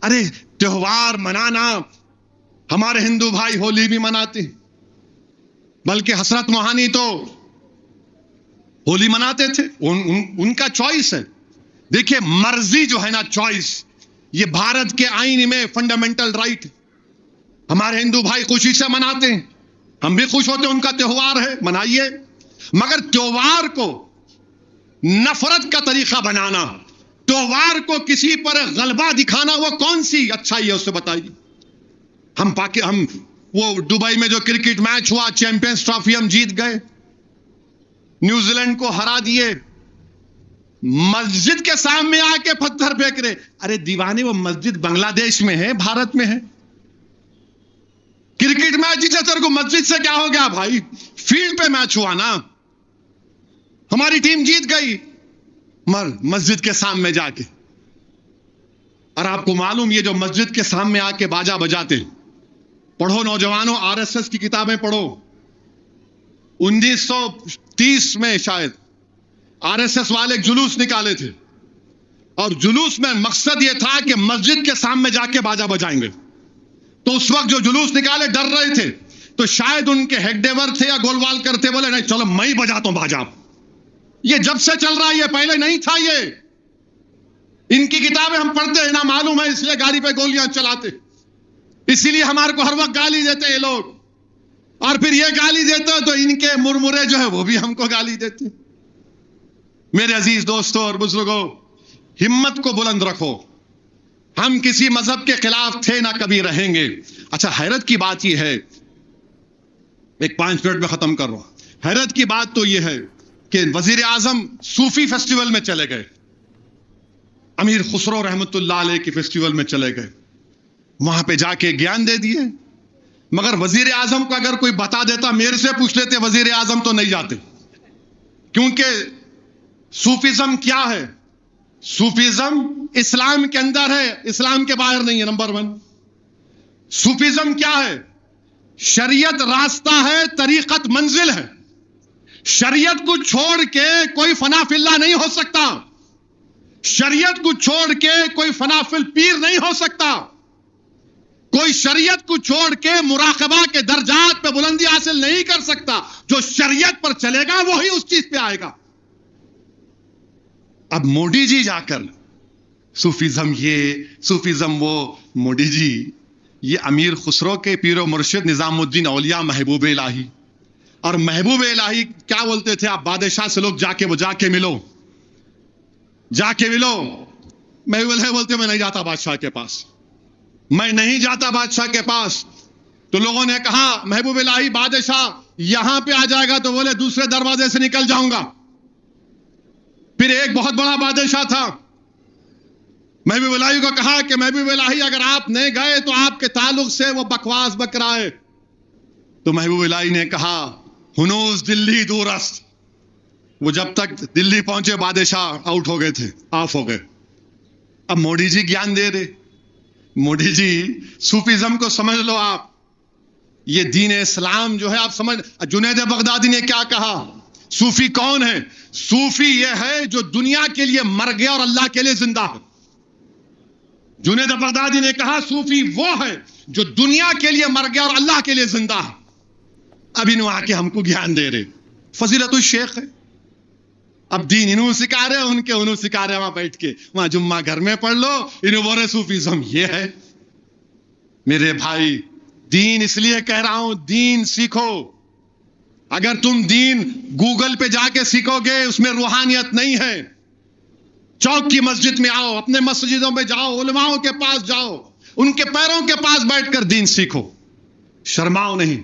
ارے تہوار منانا، ہمارے ہندو بھائی ہولی بھی مناتے ہیں، بلکہ حسرت موہانی تو ہولی مناتے تھے، ان کا چوائس ہے. دیکھیے مرضی جو ہے نا، چوائس، یہ بھارت کے آئین میں فنڈامنٹل رائٹ. ہمارے ہندو بھائی خوشی سے مناتے ہیں، ہم بھی خوش ہوتے ہیں، ان کا تہوار ہے، منائیے. مگر تہوار کو نفرت کا طریقہ بنانا، تہوار کو کسی پر غلبہ دکھانا، وہ کون سی اچھائی ہے، اس سے بتائیے. ہم وہ دبئی میں جو کرکٹ میچ ہوا، چیمپئنز ٹرافی ہم جیت گئے، نیوزی لینڈ کو ہرا دیے، مسجد کے سامنے آ کے پتھر پھینک رہے. ارے دیوانے، وہ مسجد بنگلہ دیش میں ہے، بھارت میں ہے. کرکٹ میچ جیتے تیرے کو مسجد سے کیا ہو گیا بھائی؟ فیلڈ پہ میچ ہوا نا، ہماری ٹیم جیت گئی، مسجد کے سامنے جا کے. اور آپ کو معلوم، یہ جو مسجد کے سامنے آ کے باجا بجاتے، پڑھو نوجوانوں، RSS کی کتابیں پڑھو. 1930 میں شاید RSS والے ایک جلوس نکالے تھے، اور جلوس میں مقصد یہ تھا کہ مسجد کے سامنے جا کے باجا بجائیں گے. تو اس وقت جو جلوس نکالے ڈر رہے تھے، تو شاید ان کے ہیڈ ڈیور تھے یا گولوال کرتے، بولے نہیں چلو میں ہی بجاتا ہوں باجا. یہ جب سے چل رہا ہے، یہ پہلے نہیں تھا. یہ ان کی کتابیں ہم پڑھتے ہیں نا، معلوم ہے، اس لیے گاڑی پہ گولیاں چلاتے، اسی لیے ہمارے کو ہر وقت گالی دیتے ہیں یہ لوگ. اور پھر یہ گالی دیتے تو ان کے مرمرے جو ہے وہ بھی ہم کو گالی دیتے. میرے عزیز دوستوں اور بزرگوں، ہمت کو بلند رکھو. ہم کسی مذہب کے خلاف تھے نہ کبھی رہیں گے. اچھا، حیرت کی بات یہ ہے، ایک 5 منٹ میں ختم کر رہا ہوں. حیرت کی بات تو یہ ہے کہ وزیر اعظم صوفی فیسٹیول میں چلے گئے، امیر خسرو رحمت اللہ علیہ کے فیسٹیول میں چلے گئے، وہاں پہ جا کے گیان دے دیے. مگر وزیر اعظم کو اگر کوئی بتا دیتا، میرے سے پوچھ لیتے، وزیر اعظم تو نہیں جاتے. کیونکہ صوفیزم کیا ہے؟ صوفیزم اسلام کے اندر ہے، اسلام کے باہر نہیں ہے. نمبر 1، صوفیزم کیا ہے؟ شریعت راستہ ہے، طریقت منزل ہے. شریعت کو چھوڑ کے کوئی فنا فی اللہ نہیں ہو سکتا. شریعت کو چھوڑ کے کوئی فنا فی الپیر نہیں ہو سکتا. کوئی شریعت کو چھوڑ کے مراقبہ کے درجات پہ بلندی حاصل نہیں کر سکتا. جو شریعت پر چلے گا وہی اس چیز پہ آئے گا. اب مودی جی جا کر صوفیزم یہ، صوفیزم وہ، مودی جی یہ امیر خسرو کے پیر و مرشد نظام الدین اولیاء محبوب الہی. اور محبوب الہی کیا بولتے تھے؟ آپ بادشاہ سے لوگ جا کے ملو. محبوب الہی بولتے میں نہیں جاتا بادشاہ کے پاس، میں نہیں جاتا بادشاہ کے پاس. تو لوگوں نے کہا محبوب الہی بادشاہ یہاں پہ آ جائے گا، تو بولے دوسرے دروازے سے نکل جاؤں گا. پھر ایک بہت بڑا بادشاہ تھا، محبوب الہی کو کہا کہ محبوب الہی اگر آپ نہیں گئے تو آپ کے تعلق سے وہ بکواس بک رہا ہے. تو محبوب الہی نے کہا ہنوز دلی دور است. وہ جب تک دلی پہنچے بادشاہ آؤٹ ہو گئے تھے، آف ہو گئے. اب مودی جی گیان دے رہے. مودی جی صوفیزم کو سمجھ لو آپ، یہ دین اسلام جو ہے آپ سمجھ. جنید بغدادی نے کیا کہا؟ صوفی کون ہے؟ صوفی یہ ہے جو دنیا کے لیے مر گیا اور اللہ کے لیے زندہ ہے. جنید بغدادی نے کہا صوفی وہ ہے جو دنیا کے لیے مر گیا اور اللہ کے لیے زندہ ہے. اب انہوں آ کے ہم کو گیان دے رہے. فضیلت الشیخ ہے. اب دین انہوں سکھا رہے، ان کے انہوں سکھا رہے. وہاں بیٹھ کے وہاں جمعہ گھر میں پڑھ لو، انہوں بول رہے صوفیزم یہ ہے. میرے بھائی، دین اس لیے کہہ رہا ہوں، دین سیکھو. اگر تم دین گوگل پہ جا کے سیکھو گے، اس میں روحانیت نہیں ہے. چوک کی مسجد میں آؤ، اپنے مسجدوں میں جاؤ، علماؤں کے پاس جاؤ، ان کے پیروں کے پاس بیٹھ کر دین سیکھو. شرماؤ نہیں،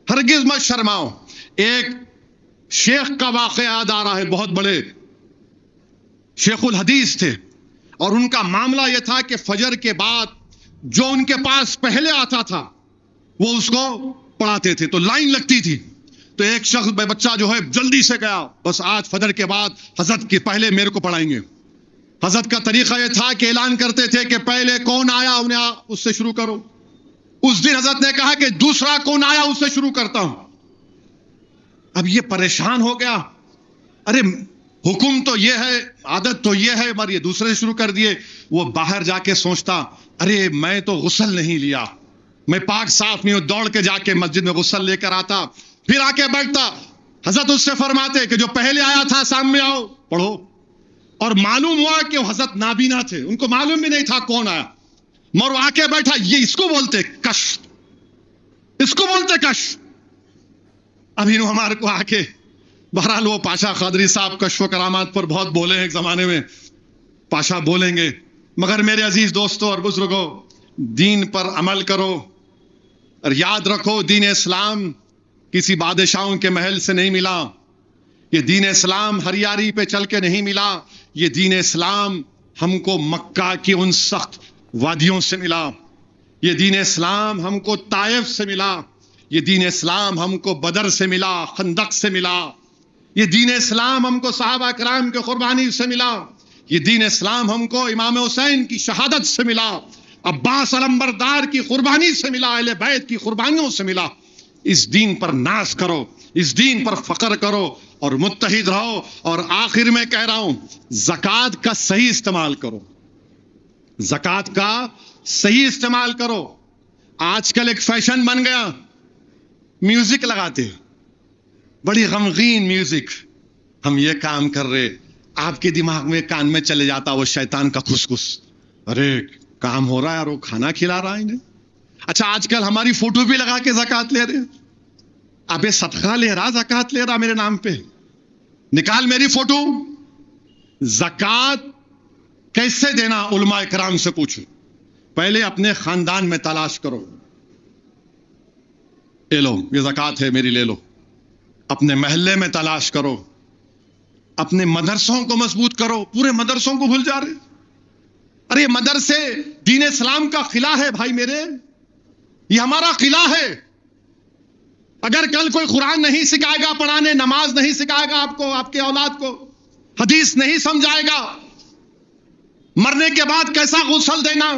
ہرگز مت شرماؤ. ایک شیخ کا واقعہ یاد آ رہا ہے، بہت بڑے شیخ الحدیث تھے، اور ان کا معاملہ یہ تھا کہ فجر کے بعد جو ان کے پاس پہلے آتا تھا وہ اس کو پڑھاتے تھے، تو لائن لگتی تھی. تو ایک شخص بچہ جو ہے جلدی سے گیا، بس آج فجر کے بعد حضرت کے پہلے میرے کو پڑھائیں گے. حضرت کا طریقہ یہ تھا کہ اعلان کرتے تھے کہ پہلے کون آیا انہیں اس سے شروع کرو. اس دن حضرت نے کہا کہ دوسرا کون آیا اس سے شروع کرتا ہوں. اب یہ پریشان ہو گیا، ارے حکم تو یہ ہے, عادت تو یہ ہے, مگر یہ دوسرے شروع کر دیے. وہ باہر جا کے سوچتا, ارے میں تو غسل نہیں لیا, میں پاک صاف نہیں ہوں. دوڑ کے جا کے مسجد میں غسل لے کر آتا, پھر آ کے بیٹھتا. حضرت اس سے فرماتے کہ جو پہلے آیا تھا سامنے آؤ پڑھو. اور معلوم ہوا کہ وہ حضرت نابینا تھے, ان کو معلوم بھی نہیں تھا کون آیا. مگر وہ آ کے بیٹھا. یہ اس کو بولتے کش, اس کو بولتے کش. ابھی نو ہمارے کو آ کے, بہرحال وہ پاشا قادری صاحب کشف و کرامات پر بہت بولے ہیں ایک زمانے میں, پاشا بولیں گے. مگر میرے عزیز دوستوں اور بزرگوں, دین پر عمل کرو اور یاد رکھو دین اسلام کسی بادشاہوں کے محل سے نہیں ملا. یہ دین اسلام ہریاری پہ چل کے نہیں ملا. یہ دین اسلام ہم کو مکہ کی ان سخت وادیوں سے ملا. یہ دین اسلام ہم کو طائف سے ملا. یہ دین اسلام ہم کو بدر سے ملا, خندق سے ملا. یہ دین اسلام ہم کو صحابہ کرام کے قربانی سے ملا. یہ دین اسلام ہم کو امام حسین کی شہادت سے ملا, عباس علمبردار کی قربانی سے ملا, اہل بیت کی قربانیوں سے ملا. اس دین پر ناز کرو, اس دین پر فخر کرو اور متحد رہو. اور آخر میں کہہ رہا ہوں, زکوٰۃ کا صحیح استعمال کرو, زکوٰۃ کا صحیح استعمال کرو. آج کل ایک فیشن بن گیا, میوزک لگاتے, بڑی غمگین میوزک. ہم یہ کام کر رہے, آپ کے دماغ میں کان میں چلے جاتا وہ شیطان کا خسخس, ارے کام ہو رہا ہے اور وہ کھانا کھلا رہا ہے انہیں. اچھا آج کل ہماری فوٹو بھی لگا کے زکوٰۃ لے رہے. اب یہ صدقہ لے رہا, زکوٰۃ لے رہا میرے نام پہ, نکال میری فوٹو. زکوٰۃ کیسے دینا علماء کرام سے پوچھو. پہلے اپنے خاندان میں تلاش کرو, لے لو یہ زکوٰۃ ہے میری, لے لو. اپنے محلے میں تلاش کرو, اپنے مدرسوں کو مضبوط کرو. پورے مدرسوں کو بھول جا رہے. ارے مدرسے دین اسلام کا قلعہ ہے بھائی میرے, یہ ہمارا قلعہ ہے. اگر کل کوئی قرآن نہیں سکھائے گا پڑھانے, نماز نہیں سکھائے گا آپ کو, آپ کے اولاد کو, حدیث نہیں سمجھائے گا, مرنے کے بعد کیسا غسل دینا,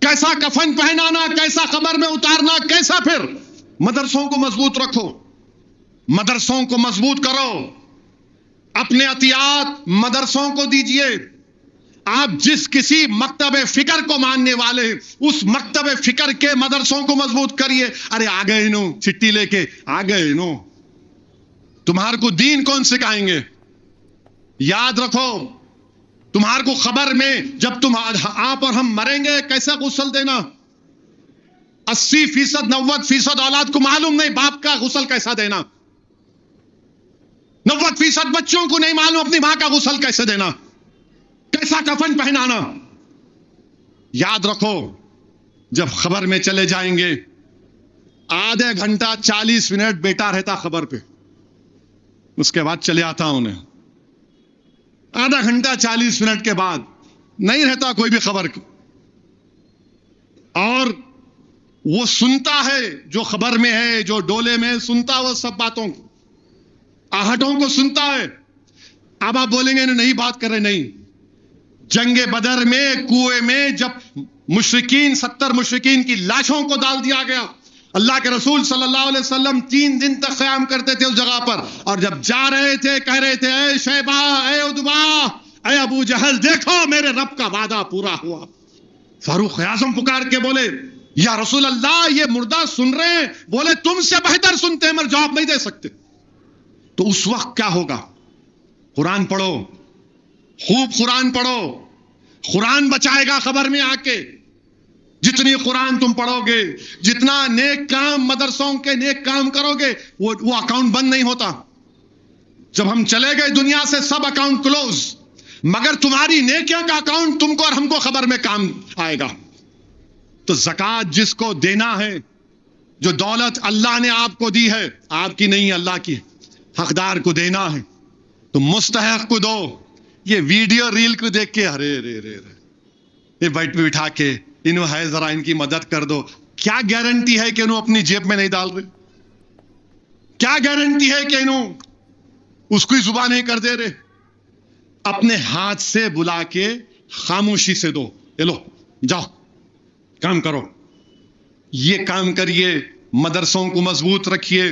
کیسا کفن پہنانا, کیسا قبر میں اتارنا, کیسا. پھر مدرسوں کو مضبوط رکھو, مدرسوں کو مضبوط کرو. اپنے عطیات مدرسوں کو دیجئے. آپ جس کسی مکتب فکر کو ماننے والے ہیں, اس مکتب فکر کے مدرسوں کو مضبوط کریے. ارے آ گئے نو چٹھی لے کے, آ گئے نو, تمہارے کو دین کون سکھائیں گے. یاد رکھو, تمہارے کو خبر میں جب تم آپ اور ہم مریں گے کیسا غسل دینا. 80% 90% اولاد کو معلوم نہیں باپ کا غسل کیسا دینا. 90% بچوں کو نہیں معلوم اپنی ماں کا غسل کیسے دینا, کیسا کفن پہنانا. یاد رکھو, جب خبر میں چلے جائیں گے, آدھے گھنٹہ 40 منٹ بیٹا رہتا خبر پہ, اس کے بعد چلے آتا انہیں. آدھا گھنٹہ 40 منٹ کے بعد نہیں رہتا کوئی بھی خبر کو. اور وہ سنتا ہے جو خبر میں ہے, جو ڈولے میں سنتا, وہ سب باتوں کو, آہٹوں کو سنتا ہے. اب آپ بولیں گے نہیں بات کر رہے. نہیں, جنگ بدر میں کنویں میں جب مشرکین 70 مشرکین کی لاشوں کو ڈال دیا گیا, اللہ کے رسول صلی اللہ علیہ وسلم 3 دن تک قیام کرتے تھے اس جگہ پر. اور جب جا رہے تھے کہہ رہے تھے, اے شیبہ, اے عتبہ, اے ابو جہل, دیکھو میرے رب کا وعدہ پورا ہوا. فاروق اعظم پکار کے بولے, یا رسول اللہ یہ مردہ سن رہے ہیں. بولے تم سے بہتر سنتے ہیں مگر جواب نہیں دے سکتے. تو اس وقت کیا ہوگا؟ قرآن پڑھو, خوب قرآن پڑھو, قرآن بچائے گا خبر میں آ کے. جتنی قرآن تم پڑھو گے, جتنا نیک کام مدرسوں کے نیک کام کرو گے, وہ اکاؤنٹ بند نہیں ہوتا. جب ہم چلے گئے دنیا سے سب اکاؤنٹ کلوز, مگر تمہاری نیکیوں کا اکاؤنٹ تم کو اور ہم کو خبر میں کام آئے گا. تو زکوٰۃ جس کو دینا ہے, جو دولت اللہ نے آپ کو دی ہے, آپ کی نہیں اللہ کی, حقدار کو دینا ہے تو مستحق کو دو. یہ ویڈیو ریل کو دیکھ کے ارے رے رے رے یہ بٹھا کے انہوں ہے ذرا ان کی مدد کر دو, کیا گارنٹی ہے کہ انہوں اپنی جیب میں نہیں ڈال رہے؟ کیا گارنٹی ہے کہ انہوں اس کو زبان نہیں کر دے رہے؟ اپنے ہاتھ سے بلا کے خاموشی سے دو, یہ لو جاؤ کام کرو. یہ کام کریے, مدرسوں کو مضبوط رکھیے,